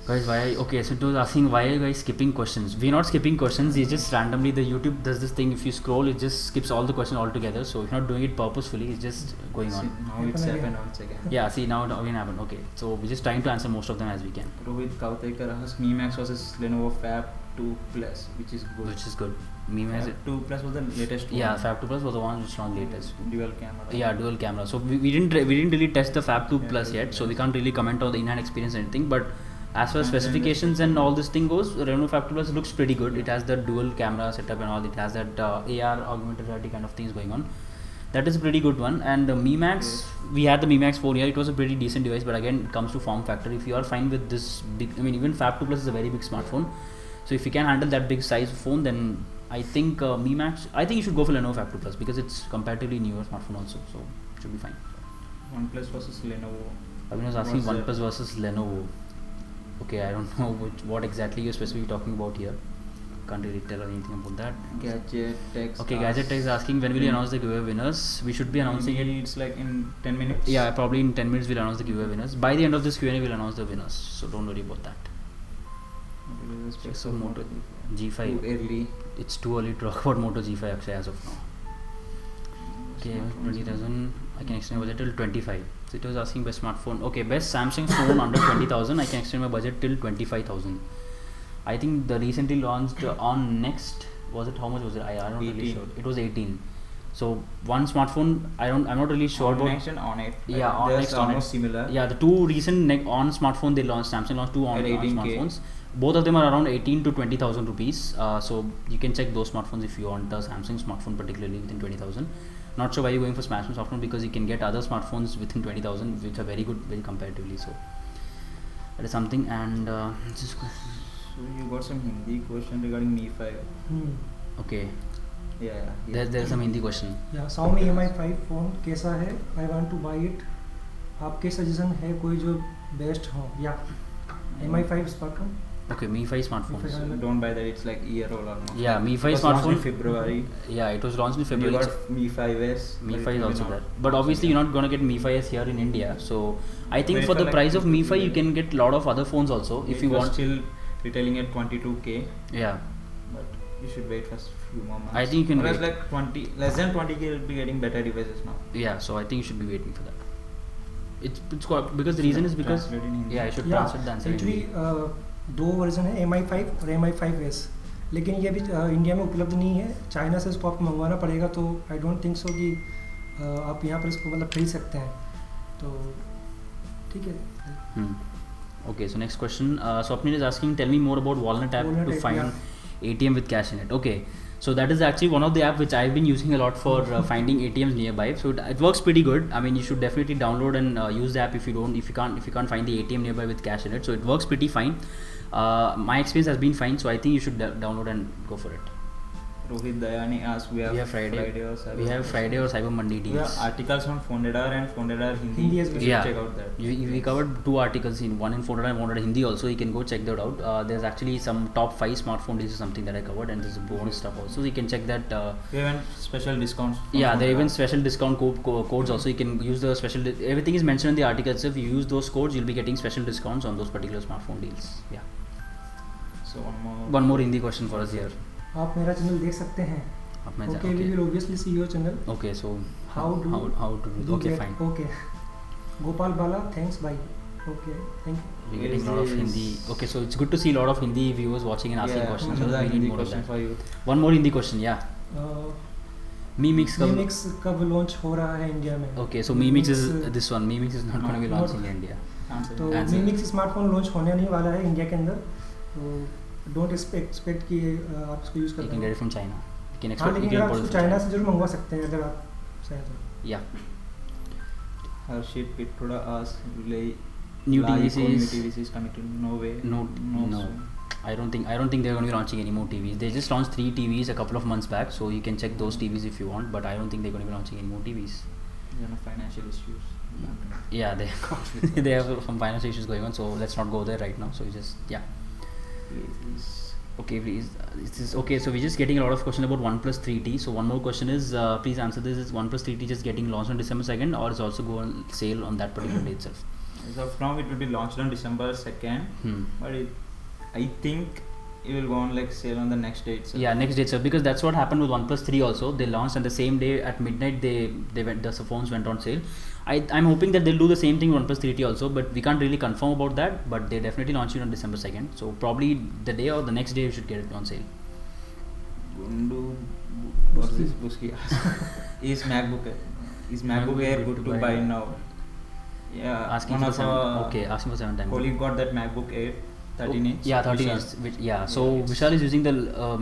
Guys, why? Okay, so it was asking why are you guys skipping questions? We're not skipping questions. It's just randomly the YouTube does this thing. If you scroll, it just skips all the questions altogether. So we're not doing it purposefully. It's just going See, on. now it's Happen again. happened once again. Yeah, see now it again happened. Okay, so we're just trying to answer most of them as we can, Rohit Kautekar asks Mi Max versus Lenovo Fab 2 Plus, which is good. which is good. Meme has it. Fab 2 Plus was the latest one. Yeah, Fab 2 Plus was the one which launched latest. Dual camera. Yeah, dual camera. So we didn't really test the Fab 2 Yeah, Plus dual yet, so we camera. can't really comment on the in-hand experience or anything. But as far as And then specifications and all this thing goes, Renault Fab 2 Plus looks pretty good. It has the dual camera setup and all. It has that AR augmented reality kind of things going on. That is a pretty good one. And the Mi Max, we had the Mi Max 4 here. It was a pretty decent device, but again, it comes to form factor. If you are fine with this big, I mean, even Fab 2 Plus is a very big smartphone. So if you can handle that big size phone, then I think Mi Max. I think you should go for Lenovo Fab 2 Plus because it's comparatively newer smartphone also, so it should be fine. OnePlus versus Lenovo. I was asking What's that? OnePlus versus Lenovo. Okay, I don't know what exactly you're specifically talking about here. Can't really tell anything about that. Gadget Tech. Okay, Gadget Tech is asking when will you announce the giveaway winners? We should be announcing it. It's like in 10 minutes. Yeah, probably in 10 minutes we'll announce the giveaway winners. By the end of this Q&A, we'll announce the winners. So don't worry about that. So Moto G5. Too early. It's too early to talk about Moto G5 actually as of now. Okay, 20,000. I can extend my budget till 25. So it was asking best smartphone. Okay, best Samsung phone under 20,000. I can extend my budget till 25,000. I think the recently launched on Next, was it, how much was it? I'm not really 18. sure. It was 18. So one smartphone, I'm not really sure On about. Next and on it. Yeah, on They're Next, on almost it. similar. Yeah, the two recent on smartphone they launched, Samsung launched two on At 18K. smartphones. Both of them are around 18 to 20,000 rupees. So you can check those smartphones if you want the Samsung smartphone particularly within 20,000. Not sure why you're going for Samsung smartphone because you can get other smartphones within 20,000 which are very good, very comparatively. So that is something. And just So you got some Hindi question regarding Mi 5. okay, Yeah. there's some Hindi question. या Xiaomi Mi 5 phone कैसा है? I want to buy it. आपके suggestion है कोई जो best हो? या Mi 5 smartphone? Okay, Mi 5 smartphones. Mi 5. Don't buy that. It's like year old almost. Yeah, Mi 5 It was launched in smartphone. February. Yeah, it was launched in You February. got Mi 5s. Mi but 5 is maybe also not. there, but obviously you're not gonna get Mi 5s here in India. So I think Wait for for the like price of Mi 5, 22K. you can get a lot of other phones also if you It was want. still retailing at 22K, Yeah, but you should wait for a few more months. I think you can Or else wait. like 20, less than 20K, you'll be getting better devices now. yeah. So I think you should be waiting for that. It's quite, because the reason is because Translate in Hindi. yeah, I should या translate the answer. in actually Hindi. दो version है Mi 5 और Mi 5s, लेकिन ये भी India में उपलब्ध नहीं है. चाइना से इसको आपको मंगवाना पड़ेगा. तो आई डोंट थिंक सो कि आप यहाँ पर इसको मतलब खरीद सकते हैं. तो ठीक है. Okay, so next question. Swapnil is asking, tell me more about Walnut app Walnut to app, find yeah. ATM with cash in it. Okay, so that is actually one of the app which I've been using a lot for finding ATMs nearby. So it works pretty good. I mean, you should definitely download and use the app if you can't find the ATM nearby with cash in it. So it works pretty fine. My experience has been fine. So I think you should download and go for it. Rohit Dayani asks, we have Friday or Cyber we have Friday or Cyber Monday We have deals. articles on PhoneRadar and PhoneRadar Hindi. Hindi as well. You should Yeah. check out that. We covered two articles in one in PhoneRadar and one in Hindi also. You can go check that out. There's actually some top 5 smartphone deals or something that I covered, and there's a bonus stuff also. So you can check that. We have special discounts. on Yeah, there are even PhoneRadar. special discount codes also. You can use the special. Everything is mentioned in the article itself. If you use those codes, you'll be getting special discounts on those particular smartphone deals. Yeah. So One more Hindi question for us here. आप मेरा channel देख सकते हैं. Up my Okay, we will obviously see your channel. Okay, so How to to do? Do Okay, get- fine. Okay. Gopal Bala, thanks. Bye. Okay, thank you. We're getting a lot of Yes. Hindi. Okay, so it's good to see a lot of Hindi viewers watching and asking questions. So another we need Hindi more of question that. for you. One more Hindi question, yeah. Mi Mix Mi Mix कब launch हो रहा है India में? Okay, so Mi Mix is this one. Mi Mix is not going to be Not- launched in India. Answer. तो Answer. Mi Mix smartphone launch होने नहीं वाला है इंडिया के अंदर. तो डोंट एक्सपेक्ट कि आप इसको यूज़ कर You रहे can get हो. it from China. You can हाँ expect. You लेकिन can आप import इसको it from चाइना China. से जरूर मंगवा सकते हैं अगर आप चाहें तो. Yeah. Harshit Pithuda asks, New New TVs TVs is coming to no way. No. soon. I don't think they're going to be launching any more TVs. They just launched 3 TVs a couple of months back, so you can check those TVs if you want. But I don't think they're going to be launching any more TVs. There are financial issues. Yeah, they have some financial issues going on, so let's not go there right now. So we just Please. Okay, please. This is okay. So we're just getting a lot of questions about OnePlus 3T. So one more question is, please answer this: is OnePlus 3T just getting launched on December 2nd, or is also go on sale on that particular day itself? As of now, it will be launched on December 2nd, but I think it will go on like sale on the next day itself. Yeah, next day itself, because that's what happened with OnePlus 3 also. They launched and the same day at midnight the phones went on sale. I'm hoping that they'll do the same thing with OnePlus 3T also, but we can't really confirm about that. But they definitely launch it on December 2nd. So probably the day or the next day you should get it on sale. Gundu, what's this? Buski is MacBook Air good to buy now? Yeah, Asking one for of 7. our Okay, asking for 7 times. colleague got that MacBook Air 13 inch. Yeah, 13 Vishal. inch. So yes. Vishal is using the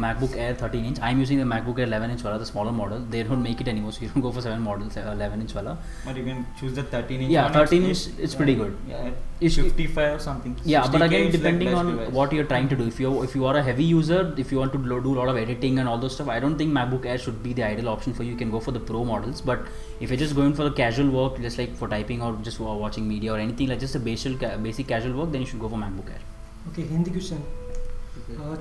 MacBook Air 13 inch. I'm using the MacBook Air 11 inch wala, the smaller model. They don't make it anymore, so you don't go for 7 models, 11 inch wala. But you can choose the 13 inch. Yeah, one. 13 inch, it's pretty good. Yeah, It's- 55 or something. Yeah, but 60K again, is like depending best on device. what you're trying to do. If you are a heavy user, if you want to do a lot of editing and all those stuff, I don't think MacBook Air should be the ideal option for you. You can go for the Pro models. But if you're just going for the casual work, just like for typing or just for watching media or anything like just a basic casual work, then you should go for MacBook Air. Okay Hindi question.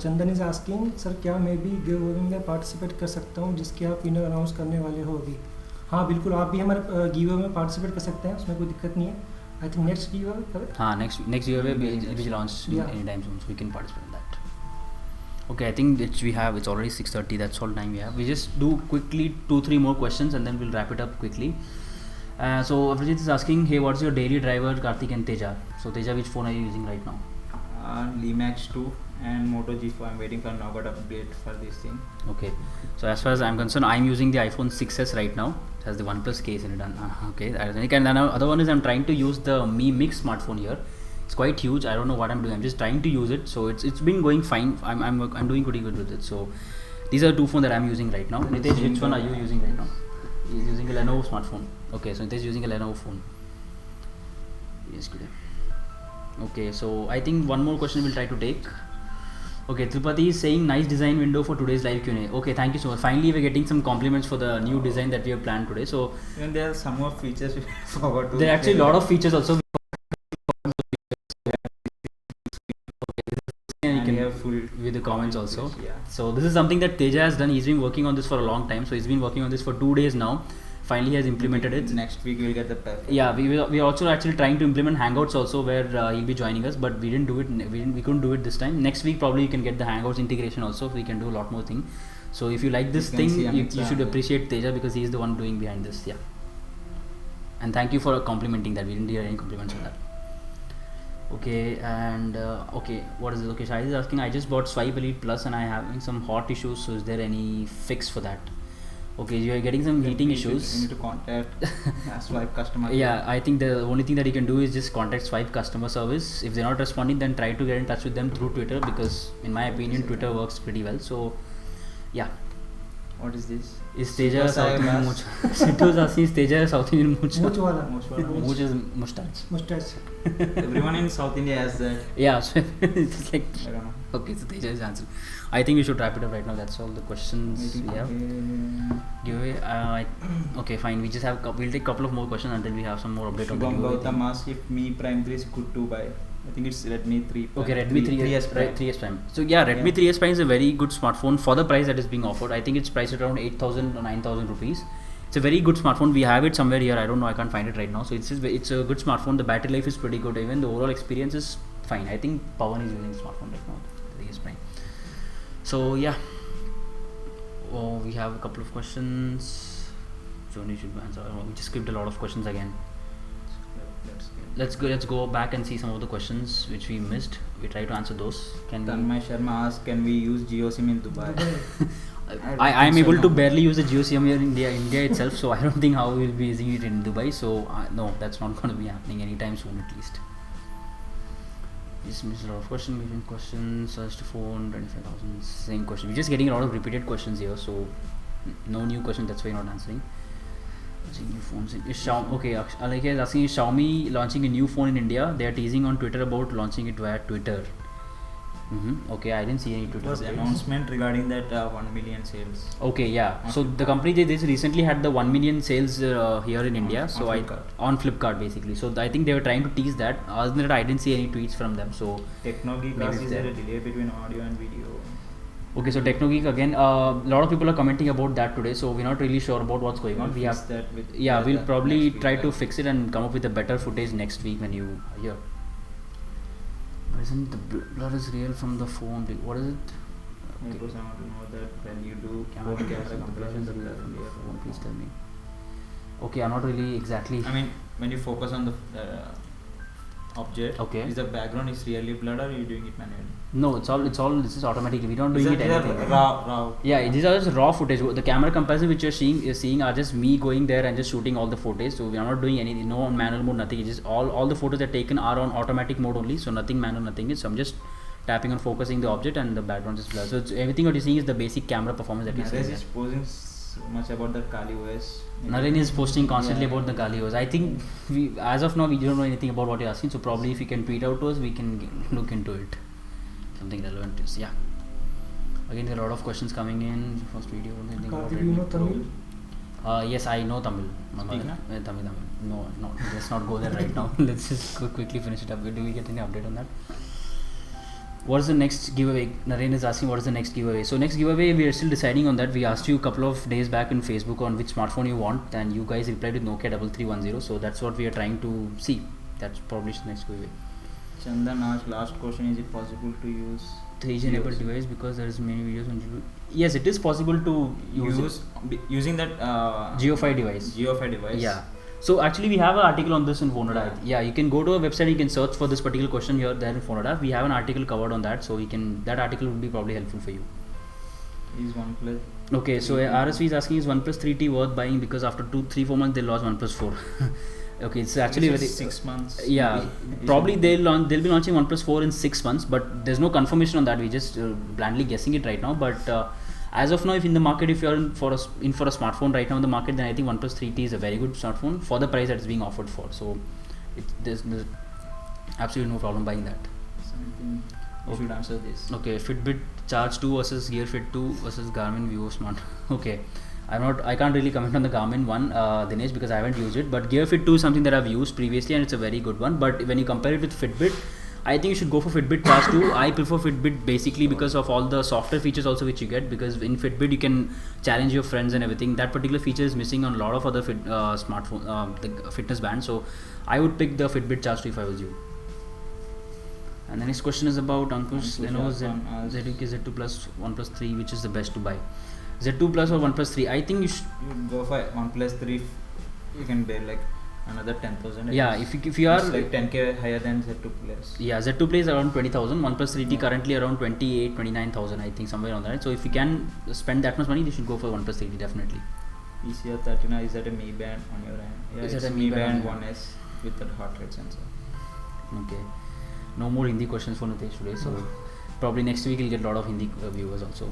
Chandan is asking, sir क्या मैं भी give away में participate कर सकता हूँ जिसके आप winner announce करने वाले हो अभी? हाँ बिल्कुल, आप भी हमारे गिव अवे में पार्टिसिपेट कर सकते हैं, उसमें कोई दिक्कत नहीं है. I think next give away correct. Next year will be launched anytime soon, so we can participate in that. Okay, I think it's already 6:30. That's all time we have. We just do quickly 2-3 more questions and then we'll wrap it up quickly. So Avrijit is asking, hey, what's your daily driver, Karthik and Teja? So Teja, which phone are you using right now? Limax 2 and Moto G4. I'm waiting for Nougat update for this thing. Okay, so as far as I'm concerned, I'm using the iPhone 6s right now. It has the OnePlus case in it. Okay, and then other one is I'm trying to use the Mi Mix smartphone here. It's quite huge. I don't know what I'm doing. I'm just trying to use it. So it's been going fine. I'm doing pretty good with it. So these are 2 phones that I'm using right now. Nitesh, which one are you using right now? He's using a Lenovo smartphone. Okay, so Nitesh is using a Lenovo phone. Yes, good. Okay, so I think one more question we'll try to take. Okay, Tripati is saying nice design window for today's live Q&A. Okay, thank you so much. Finally, we're getting some compliments for the new design that we have planned today. So Even there are some more features we forgot to. there are actually a lot of features also. And you And can we have full with the comments also. Yeah. So this is something that Teja has done. He's been working on this for a long time. So he's been working on this for 2 days now. Finally, he has implemented it. Next week we'll get the perfect. Yeah, we are also actually trying to implement Hangouts also, where he'll be joining us, but we didn't do it. We couldn't do it this time. Next week probably you can get the Hangouts integration also. We can do a lot more thing. So if you like this You can thing, see you Amit's should appreciate Teja because he is the one doing behind this. Yeah. And thank you for complimenting that. We didn't hear any compliments on that. Okay, and okay, what is this? Okay, Shahid is asking, I just bought Swipe Elite Plus and I having some hot issues. So is there any fix for that? Okay, you are getting some heating issues. You need to contact Swipe customer. Yeah, I think the only thing that you can do is just contact Swipe customer service. If they're not responding, then try to get in touch with them through Twitter because in my opinion Twitter works pretty well. So yeah. What is this? Is Teja Super South Indian Sailas. mooch? Sintu is asking, is Teja South Indian mooch? मूछ वाला. Mooch is mustache. Moustache. Everyone in South India has that. Yeah, so it's like I don't know. okay, so Teja is answered. I think we should wrap it up right now. That's all the questions we have. Giveaway. Okay, fine. We just have we'll take a couple of more questions until we have some more update on the Shubham giveaway. Gautam asks if Mi Prime 3 is good to buy. I think it's Redmi 3. Okay, Redmi 3S Prime. 3S Prime. So yeah, Redmi 3S Prime is a very good smartphone for the price that is being offered. I think it's priced at around 8,000 or 9,000 rupees. It's a very good smartphone. We have it somewhere here. I don't know. I can't find it right now. So it's a good smartphone. The battery life is pretty good. Even the overall experience is fine. I think Pawan is using the smartphone right now. The 3S Prime. So yeah. Oh, we have a couple of questions. Joni should answer. We just skipped a lot of questions again. Let's go back and see some of the questions which we missed. We try to answer those. Tanmay Sharma asks, can we use Jio SIM in Dubai? I am think so, able to no. barely use the Jio SIM here in India itself, so I don't think how we will be using it in Dubai. So no, that's not going to be happening anytime soon, at least. This means a lot of questions. Search phone 25,000. Same question. We're just getting a lot of repeated questions here, so no new question. That's why you're not answering. Launching new phones in Xiaomi. Okay, Alika is asking, is Xiaomi launching a new phone in India? They are teasing on Twitter about launching it via Twitter. Okay, I didn't see any It Twitter was updates. announcement regarding that 1 million sales. Okay, yeah. On So Flipkart. the company they just recently had the 1 million sales here in India. On So Flipkart. on Flipkart basically. So I think they were trying to tease that. Other than that, I didn't see any tweets from them. So Technogeek Maybe asks, it's is there there. a delay between audio and video? okay, so Technogeek again. A lot of people are commenting about that today. So we're not really sure about what's going on. We'll We fix have that with yeah, the we'll probably next week, try to right? fix it and come up with a better footage next week when you are here. Isn't the blur is real from the phone? What is it? Okay. Because I want to know that when you do Camera phone comparisons, camera the blur comparisons is real from the your phone. Please tell me. Okay, I'm not really exactly. I mean, when you focus on the object, Okay. is the background is really blurred or are you doing it manually? No, this is automatically. We don't Is doing that it anything. raw? Yeah, these are just raw footage. The camera comparison which you're seeing are just me going there and just shooting all the footage. So we are not doing anything, no on manual mode, nothing. It's just all the photos that are taken are on automatic mode only. So nothing manual, nothing is. So I'm just tapping on focusing the object and the background is blurred. So everything what you're seeing is the basic camera performance that you're Naresh seeing. is posing so much about the Kali OS. Naren is posting constantly Yeah. about the Kalios. I think as of now we don't know anything about what you're asking. So probably if you can tweet out to us, we can look into it. Something relevant is yeah. Again, there are a lot of questions coming in. First video, anything about Karthik, do you know Redmi Pro? Tamil? Yes, I know Tamil. Speak na? Tamil. No, let's not go there right now. Let's just quickly finish it up. Do we get any update on that? What is the next giveaway? Naren is asking what is the next giveaway. So next giveaway, we are still deciding on that. We asked you a couple of days back on Facebook on which smartphone you want, and you guys replied with Nokia 3310. So that's what we are trying to see. That's probably the next giveaway. Chandan asked, last question, is it possible to use 3G enabled device because there is many videos on YouTube. Yes, it is possible to use using that Geo5 device. Geo5 device? Yeah. So actually we have an article on this in PhoneRadar. Yeah. Yeah, you can go to a website, you can search for this particular question here there in PhoneRadar. We have an article covered on that, so that article would be probably helpful for you. Is OnePlus. Okay, so RSV is asking, is OnePlus 3T worth buying because after 2-3-4 months they lost OnePlus 4. Okay, it's actually This very is 6 months. yeah, maybe. probably they'll be launching OnePlus 4 in 6 months, but there's no confirmation on that. We just blindly guessing it right now. But as of now, if in the market, if you're in for a smartphone right now in the market, then I think OnePlus 3T is a very good smartphone for the price that it's being offered for. So there's absolutely no problem buying that. Something you should answer this. Okay, Fitbit Charge 2 versus Gear Fit 2 versus Garmin Vivo Smart. Okay, I can't really comment on the Garmin one, Dinesh, because I haven't used it. But Gear Fit 2 is something that I've used previously and it's a very good one. But when you compare it with Fitbit, I think you should go for Fitbit Charge 2. I prefer Fitbit basically because of all the software features also which you get, because in Fitbit you can challenge your friends and everything. That particular feature is missing on a lot of other smartphone the fitness bands. So I would pick the Fitbit Charge 2 if I was you. And the next question is about Ankush Lenovo Z2 Z2 Plus OnePlus 3, which is the best to buy? Z2 Plus or OnePlus 3? I think you should. You go for OnePlus 3, you can bear like another 10,000. Yeah, if you are it's like 10k higher than Z2 Plus. Yeah, Z2 plays around 20,000. OnePlus 3T currently around 29,000. I think somewhere on that. So if you can spend that much money, you should go for OnePlus 3T definitely. PCR 39, is that a Mi Band on your end? Yeah, Is it's that a Mi Mi Band Band on your 1S with that heart rate sensor. Okay. No more Hindi questions for Nitesh today. So probably next week we'll get a lot of Hindi viewers also.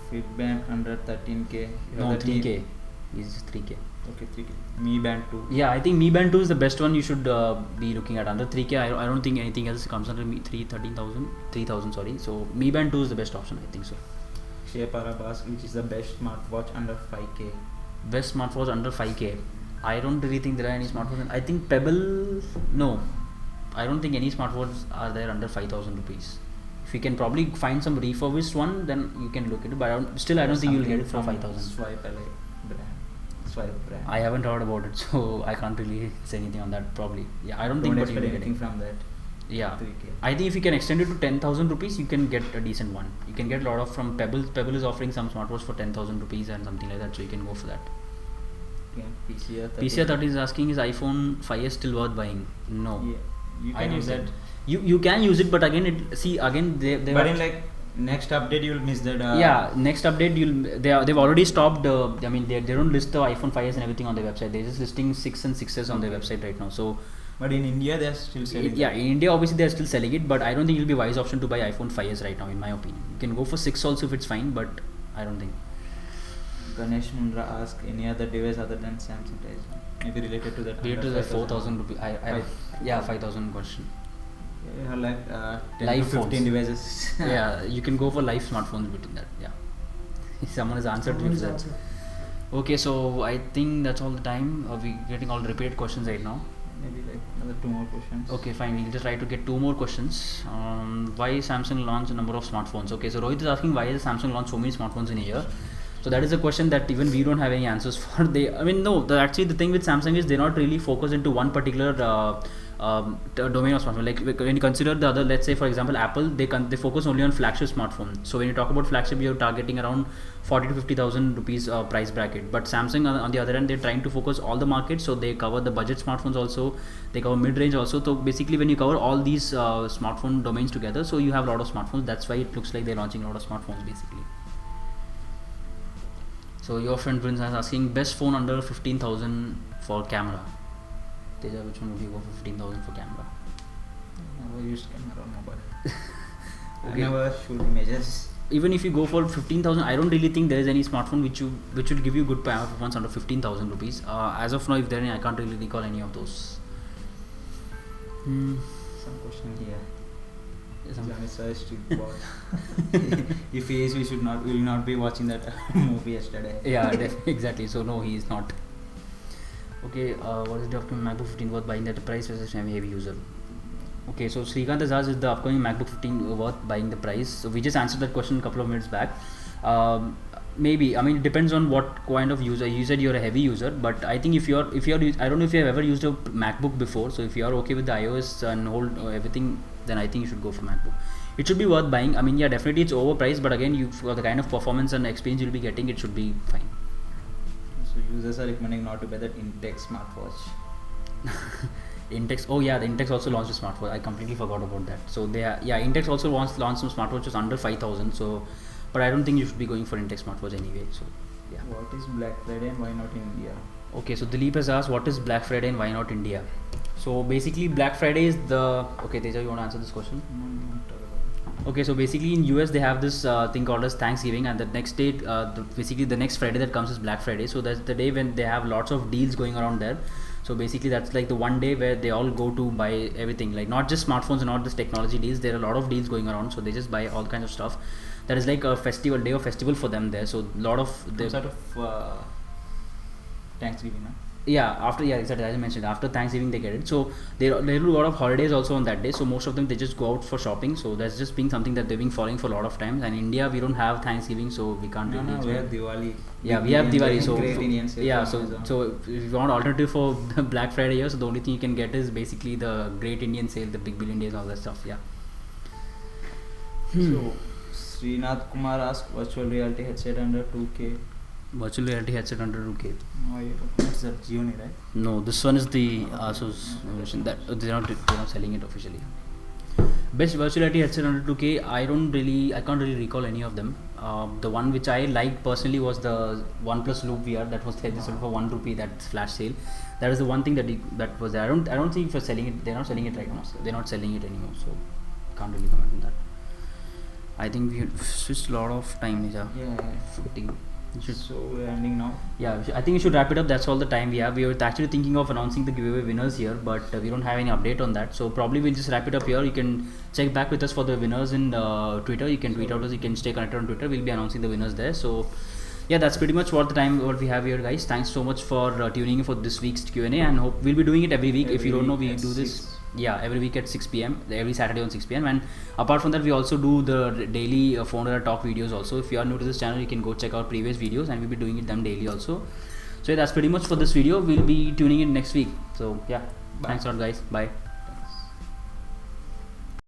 Fitband under 13k. You No, have the Mi- 3K. Is 3K. Okay, 3k. Mi Band 2. Yeah, I think Mi Band 2 is the best one you should be looking at. Under 3K, I don't think anything else comes under 3,000 sorry. So Mi Band 2 is the best option, I think so. Shape Arabas, which is the best smartwatch under 5k. Best smartphones under 5K. I don't really think there are any smartphones. I think Pebble, no. I don't think any smartphones are there under 5,000 rupees. If you can probably find some refurbished one, then you can look at it. But I don't think you'll get it for 5,000. Swipe brand. I haven't heard about it, so I can't really say anything on that. Probably, yeah. I don't think. Don't But you'll expect be anything getting. from that. Yeah, 3k. I think if you can extend it to 10,000 rupees, you can get a decent one. You can get a lot of from Pebble. Pebble is offering some smartwatch for 10,000 rupees and something like that, so you can go for that. Yeah, PCR 30. PCR 30 is asking, is iPhone 5s still worth buying? No. Yeah, you I can don't use that. think. You can use it, but again they But in like next update you'll miss that. yeah, next update they've already stopped. I mean they don't list the iPhone 5s and everything on their website. They're just listing 6 and 6s on their website right now. So But in India, they are still selling. Yeah, in India obviously they are still selling it, but I don't think it'll be wise option to buy iPhone 5s right now, in my opinion. You can go for 6 also if it's fine, but I don't think. Ganesh Mundra asked any other device other than Samsung Rise. Maybe related to that. Related to the 4,000 rupees. Yeah, 5,000 question. Yeah, like 10 Live to 15 phones. devices. Yeah, you can go for live smartphones between that. Yeah. Someone has answered Someone me is for that. answer. Okay, so I think that's all the time. We're getting all repeated questions right now. Maybe like another 2 more questions. Okay, fine. We'll just try to get 2 more questions. Why Samsung launched a number of smartphones? Okay, so Rohit is asking why has Samsung launched so many smartphones in a year? So that is a question that even we don't have any answers for. Actually the thing with Samsung is they're not really focused into one particular domain of smartphone. Like when you consider the other, let's say for example Apple, they focus only on flagship smartphone. So when you talk about flagship, you're targeting around 40 to 50,000 rupees price bracket. But Samsung on the other end, they're trying to focus all the markets. So they cover the budget smartphones also, they cover mid-range also. So basically when you cover all these smartphone domains together, so you have a lot of smartphones. That's why it looks like they're launching a lot of smartphones basically. So your friend Prince is asking best phone under 15,000 for camera. Teja, which one would you go for 15,000 for camera? Never used camera on mobile. I Okay. never shoot images. Even if you go for 15,000, I don't really think there is any smartphone which will give you good camera performance under 15,000 rupees. As of now, if there are any, I can't really recall any of those. Some question here. Some- Johnny says to watch. If he is, we will not be watching that movie yesterday. Yeah, exactly. So no, he is not. Okay, what is the upcoming MacBook 15 worth buying at the price versus heavy user? Okay, so Srikanth has asked, is the upcoming MacBook 15 worth buying the price? So we just answered that question a couple of minutes back. Maybe, I mean, it depends on what kind of user. You said you're a heavy user, but I think if you're, I don't know if you have ever used a MacBook before. So if you're okay with the iOS and whole everything, then I think you should go for MacBook. It should be worth buying. I mean, yeah, definitely it's overpriced, but again, for the kind of performance and experience you'll be getting, it should be fine. So users are recommending not to buy that Intex smartwatch. Intex, oh yeah, the Intex also launched a smartwatch. I completely forgot about that. So Intex also launched some smartwatches under 5,000. So, but I don't think you should be going for Intex smartwatch anyway. So, yeah. What is Black Friday and why not India? Okay, so Dilip has asked, what is Black Friday and why not India? So basically, Black Friday is the. Okay, Teja, you want to answer this question? Okay, so basically in US they have this thing called as Thanksgiving, and the next day, basically the next Friday that comes is Black Friday. So that's the day when they have lots of deals going around there. So basically that's like the one day where they all go to buy everything, like not just smartphones and not just technology deals. There are a lot of deals going around, so they just buy all kinds of stuff. That is like a festival day of festival for them there. So a lot of Some sort of Thanksgiving, no? exactly, as I mentioned, after Thanksgiving they get it. So they do a lot of holidays also on that day. So most of them they just go out for shopping. So that's just been something that they've been following for a lot of times. And in India we don't have Thanksgiving, so we can't really. We have Diwali. Yeah, we have Diwali. So Great Indian sales yeah, on so Amazon. so if you want alternative for Black Friday here, so the only thing you can get is basically the Great Indian Sale, the Big Billion Days, all that stuff. Yeah. So Srinath Kumar asked virtual reality headset under 2K. Virtual reality headset under 2K. What's that? Gioni, right? No, this one is the Asus version that they're not selling it officially. Best virtual reality headset under 2K. I can't really recall any of them. The one which I liked personally was the OnePlus Loop VR that was sold for 1 rupee. That flash sale. That is the one thing that was there. I don't think for selling it. They're not selling it right now. They're not selling it anymore. So can't really comment on that. I think we switched a lot of time. Yeah. 15. So we're ending now. Yeah, I think we should wrap it up. That's all the time we have. We were actually thinking of announcing the giveaway winners here, but we don't have any update on that. So probably we'll just wrap it up here. You can check back with us for the winners in Twitter. You can tweet out us. You can stay connected on Twitter. We'll be announcing the winners there. So yeah, that's pretty much what we have here, guys. Thanks so much for tuning in for this week's Q&A, and hope we'll be doing it every week. If you don't know, we do this. Yeah, every week at 6 p.m. every Saturday on 6 p.m. And apart from that, we also do the daily PhoneRadar talk videos also. If you are new to this channel, you can go check out previous videos, and we'll be doing them daily also. So yeah, that's pretty much for this video. We'll be tuning in next week. So yeah, thanks a lot, guys. Bye.